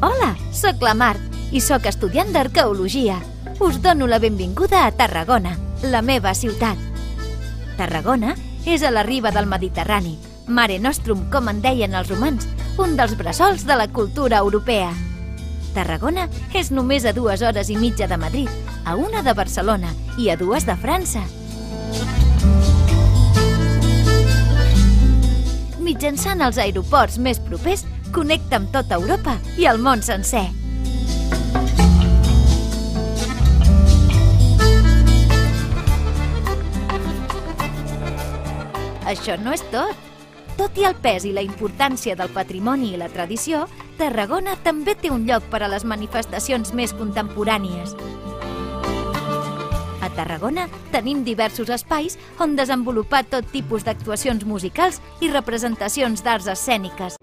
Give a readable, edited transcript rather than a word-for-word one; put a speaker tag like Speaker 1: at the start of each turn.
Speaker 1: Hola, sóc la Mar i sóc estudiant d'arqueologia. Us dono la benvinguda a Tarragona, la meva ciutat. Tarragona és a la riba del Mediterrani, Mare Nostrum, com en deien els romans, un dels bressols de la cultura europea. Tarragona és només a 2 hores i mitja de Madrid, a 1 de Barcelona i a 2 de França. Mitjançant els aeroports més propers, connecta amb tota Europa i el món sencer. Això no és tot. Tot i el pes i la importància del patrimoni i la tradició, Tarragona també té un lloc per a les manifestacions més contemporànies. A Tarragona tenim diversos espais on desenvolupar tot tipus d'actuacions musicals i representacions d'arts escèniques.